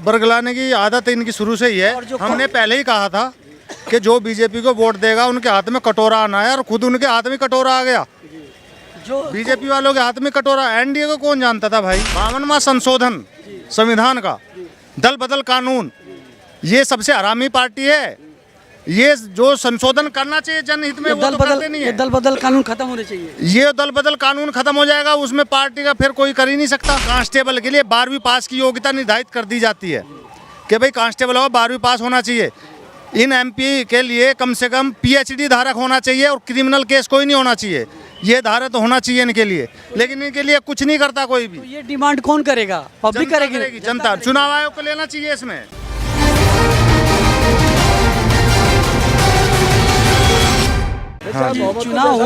बरगलाने की आदत इनकी शुरू से ही है। हमने पहले ही कहा था कि जो बीजेपी को वोट देगा उनके हाथ में कटोरा आना है, और खुद उनके हाथ में कटोरा आ गया। जो बीजेपी वालों के हाथ में कटोरा। एनडीए को कौन जानता था भाई? 52वां संशोधन संविधान का, दल बदल कानून, ये सबसे हरामी पार्टी है। ये जो संशोधन करना चाहिए जनहित में, वो तो करते नहीं है। दल बदल कानून खत्म होने चाहिए। ये दल बदल कानून खत्म हो जाएगा, उसमें पार्टी का फिर कोई कर ही नहीं सकता। कांस्टेबल के लिए 12वीं पास की योग्यता निर्धारित कर दी जाती है कि भाई कांस्टेबल हो 12वीं पास होना चाहिए। इन एमपी के लिए कम से कम पीएचडी धारक होना चाहिए और क्रिमिनल केस कोई नहीं होना चाहिए। ये धारक तो होना चाहिए इनके लिए, लेकिन इनके लिए कुछ नहीं करता कोई भी। तो ये डिमांड कौन करेगा? पब्लिक करेगी, जनता। चुनाव आयोग को लेना चाहिए इसमें। चुनाव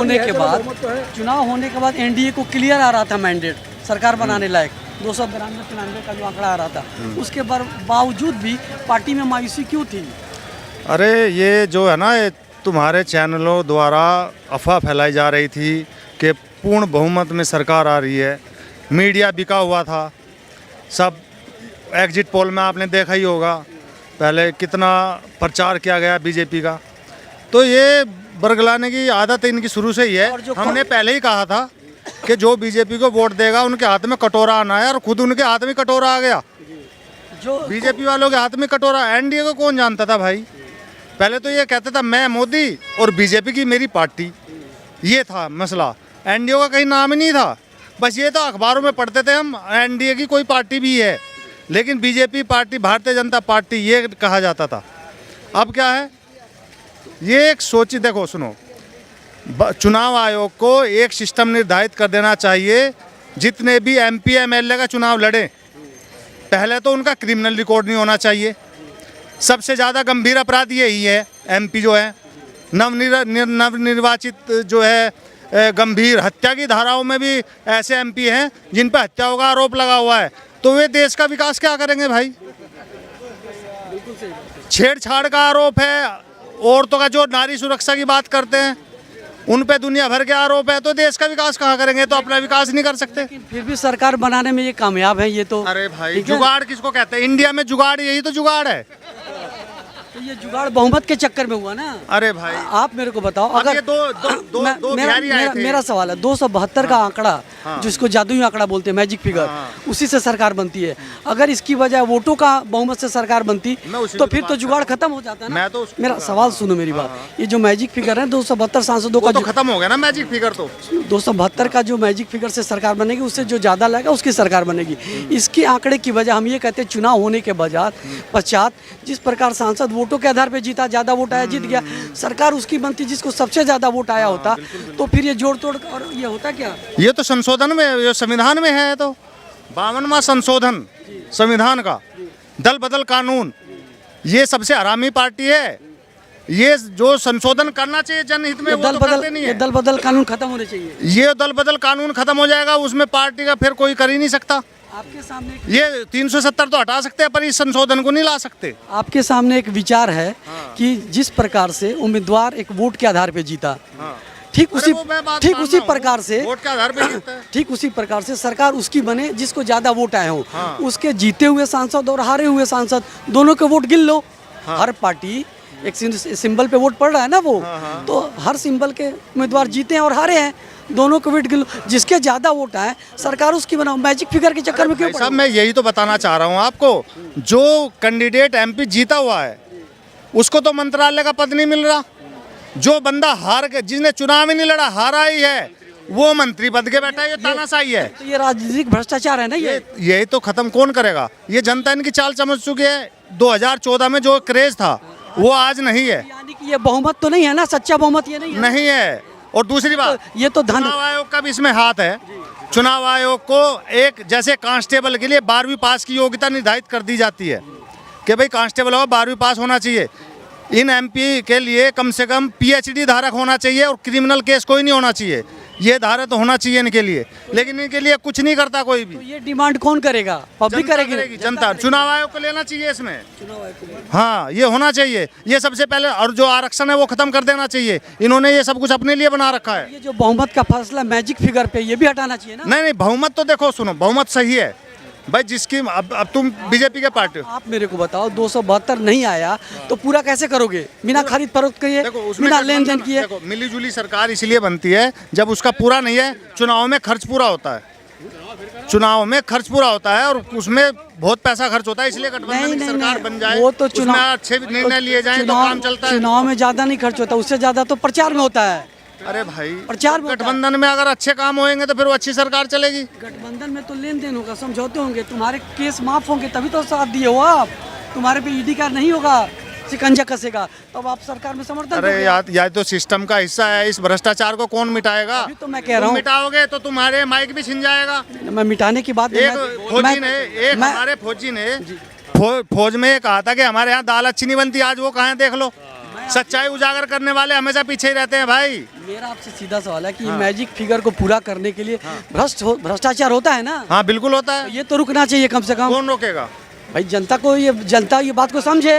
होने के बाद एनडीए को क्लियर आ रहा था मैंडेट सरकार बनाने लायक, 292-93 का जो आंकड़ा आ रहा था, उसके बावजूद भी पार्टी में मायूसी क्यों थी? अरे ये जो है ना, ये तुम्हारे चैनलों द्वारा अफवाह फैलाई जा रही थी कि पूर्ण बहुमत में सरकार आ रही है। मीडिया बिका हुआ था, सब एग्जिट पोल में आपने देखा ही होगा पहले कितना प्रचार किया गया बीजेपी का। तो ये बरगलाने की आदत इनकी शुरू से ही है। हमने पहले ही कहा था कि जो बीजेपी को वोट देगा उनके हाथ में कटोरा आना है, और खुद उनके हाथ में कटोरा आ गया। जो बीजेपी वालों के हाथ में कटोरा। एनडीए को कौन जानता था भाई? पहले तो ये कहता था मैं मोदी और बीजेपी की मेरी पार्टी, ये था मसला। एनडीए का कहीं नाम ही नहीं था, बस ये तो अखबारों में पढ़ते थे हम एनडीए की कोई पार्टी भी है, लेकिन BJP party, Bharatiya Janata party, ये कहा जाता था। अब क्या है, ये एक सोची, देखो सुनो, चुनाव आयोग को एक सिस्टम निर्धारित कर देना चाहिए। जितने भी एमपी एमएलए का चुनाव लड़े, पहले तो उनका क्रिमिनल रिकॉर्ड नहीं होना चाहिए। सबसे ज़्यादा गंभीर अपराध यही है। एमपी जो है नवनिर्वाचित जो है, गंभीर हत्या की धाराओं में भी ऐसे एमपी हैं जिन पर हत्याओं का आरोप लगा हुआ है। तो वे देश का विकास क्या करेंगे भाई? छेड़छाड़ का आरोप है, औरतों का जो नारी सुरक्षा की बात करते हैं उन पे दुनिया भर के आरोप है, तो देश का विकास कहाँ करेंगे? तो अपना विकास नहीं कर सकते। फिर भी सरकार बनाने में ये कामयाब है। ये तो अरे भाई, जुगाड़ किसको कहते हैं? इंडिया में जुगाड़, यही तो जुगाड़ है। तो ये जुगाड़ बहुमत के चक्कर में हुआ ना। अरे भाई, आप मेरे को बताओ, अगर ये दो बिहारी आए थे। मेरा सवाल है, 272 का आंकड़ा, जिसको जादुई आंकड़ा बोलते हैं, मैजिक फिगर, उसी से सरकार बनती है। अगर इसकी वजह वोटों का बहुमत से सरकार बनती तो फिर तो जुगाड़ खत्म हो जाता है ना। मेरा सवाल सुनो मेरी बात। ये जो मैजिक फिगर है 272 सांसदों का, तो खत्म हो गया ना मैजिक फिगर। तो 272 का जो मैजिक फिगर से सरकार बनेगी, उससे जो ज्यादा लगेगा उसकी सरकार बनेगी। इसके आंकड़े की वजह हम ये कहते हैं, चुनाव होने के पश्चात जिस प्रकार सांसद वोटों के आधार पर जीता, ज्यादा वोट आया जीत गया, सरकार उसकी बनती जिसको सबसे ज्यादा वोट आया होता। तो फिर ये जोड़ तोड़ और ये होता क्या? ये तो संशोधन में, ये संविधान में है। तो 52वां संशोधन संविधान का, दल बदल कानून, ये सबसे हरामी पार्टी है। ये जो संशोधन करना चाहिए जनहित में, वो तो करते नहीं है। दल बदल कानून खत्म होने चाहिए। ये दल बदल कानून खत्म हो जाएगा, उसमें पार्टी का फिर कोई कर ही नहीं सकता। आपके सामने ये 370 तो हटा सकते हैं, पर इस संशोधन को नहीं ला सकते। आपके सामने एक विचार है कि जिस प्रकार से उम्मीदवार एक वोट के आधार पे जीता, ठीक उसी प्रकार से वोट के आधार पे जीता है। ठीक उसी प्रकार से सरकार उसकी बने जिसको ज्यादा वोट आए हो। उसके जीते हुए सांसद और हारे हुए सांसद दोनों के वोट गिन लो। हर पार्टी एक सिंबल पे वोट पड़ रहा है ना, वो तो हर सिंबल के उम्मीदवार जीते हैं और हारे हैं, दोनों को वोट गिन लो। जिसके ज्यादा वोट आए सरकार उसकी बनाओ। मैजिक फिगर के चक्कर में क्यों? साहब, मैं यही तो बताना चाह रहा हूँ आपको। जो कैंडिडेट एमपी जीता हुआ है उसको तो मंत्रालय का पद नहीं मिल रहा। जो बंदा हार के, जिसने चुनाव ही नहीं लड़ा, हारा ही है, वो मंत्री पद के बैठा है। ये तानाशाही है। तो ये राजनीतिक भ्रष्टाचार है ना। यही तो खत्म कौन करेगा? ये जनता इनकी चाल समझ चुकी है। 2014 में जो क्रेज था वो आज नहीं है। यानी कि ये बहुमत तो नहीं है ना, सच्चा बहुमत ये नहीं है। और दूसरी बात, ये तो चुनाव आयोग का भी इसमें हाथ है। चुनाव आयोग को एक, जैसे कांस्टेबल के लिए 12वीं पास की योग्यता निर्धारित कर दी जाती है कि भाई कांस्टेबल हो 12वीं पास होना चाहिए। इन एमपी के लिए कम से कम पीएचडी धारक होना चाहिए और क्रिमिनल केस कोई नहीं होना चाहिए। ये धारक तो होना चाहिए इनके लिए, लेकिन इनके लिए कुछ नहीं करता कोई भी। तो ये डिमांड कौन करेगा? पब्लिक करेगी, जनता। चुनाव आयोग को लेना चाहिए इसमें। हाँ, ये होना चाहिए। ये सबसे पहले, और जो आरक्षण है वो खत्म कर देना चाहिए। इन्होंने ये सब कुछ अपने लिए बना रखा है। ये जो बहुमत का फैसला मैजिक फिगर पे, ये भी हटाना चाहिए ना। नहीं, बहुमत तो देखो, सुनो, बहुमत सही है, भाई जिसकी अब तुम बीजेपी के पार्टी हो। आप मेरे को बताओ 272 नहीं आया तो पूरा कैसे करोगे? बिना खरीद फरोख्त किए, देखो उसमें बिना लेन देन गठबंधन- किए। देखो मिली जुली सरकार इसलिए बनती है जब उसका पूरा नहीं है, चुनाव में खर्च पूरा होता है, चुनाव में खर्च पूरा होता है और उसमें बहुत पैसा खर्च होता है, इसलिए गठबंधन की सरकार बन जाए, वो तो उसमें चुनाव अच्छे निर्णय लिए जाएं तो काम चलता है। चुनाव में ज्यादा नहीं खर्च होता, उससे ज्यादा तो प्रचार में होता है। अरे भाई प्रचार में होता है। गठबंधन में अगर अच्छे काम होंगे तो फिर वो अच्छी सरकार चलेगी। गठबंधन में तो लेन देन होगा, समझौते होंगे, तुम्हारे केस माफ होंगे तभी तो साथ दिए हो आप। तुम्हारे पे ईडी का नहीं होगा, शिकंजा कसेगा, तब आप सरकार में समर्थन अरे दोगे। यार तो सिस्टम का हिस्सा है, इस भ्रष्टाचार को कौन मिटाएगा? अभी तो मैं कह रहा तुम हूँ। मिटाओगे तो तुम्हारे माइक भी छिन जाएगा। मैं मिटाने की बात नहीं, एक फौजी ने हमारे फौजी ने फौज में ये कहा था कि हमारे यहाँ दाल अच्छी नहीं बनती, आज वो कहाँ है देख लो। सच्चाई उजागर करने वाले हमेशा पीछे ही रहते हैं भाई। मेरा आपसे सीधा सवाल है कि ये मैजिक फिगर को पूरा करने के लिए भ्रष्टाचार होता है ना, हाँ बिल्कुल होता है। ये तो रुकना चाहिए कम से कम। कौन रोकेगा? भाई जनता ये बात को समझे।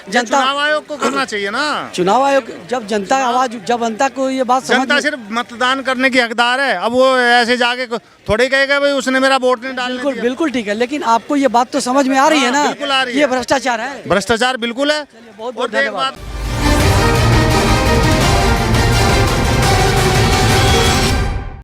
जनता चुनाव आयोग को करना चाहिए ना। चुनाव आयोग जब जनता को ये बात समझ जनता सिर्फ मतदान करने की हकदार है, अब वो ऐसे जाके थोड़ी कहेगा भाई उसने मेरा वोट नहीं डालने बिल्कुल दिया। बिल्कुल ठीक है, लेकिन आपको ये बात तो समझ में आ रही है ना, बिल्कुल आ रही है। ये भ्रष्टाचार है। भ्रष्टाचार बिल्कुल है। बहुत बहुत और एक धन्यवाद। बात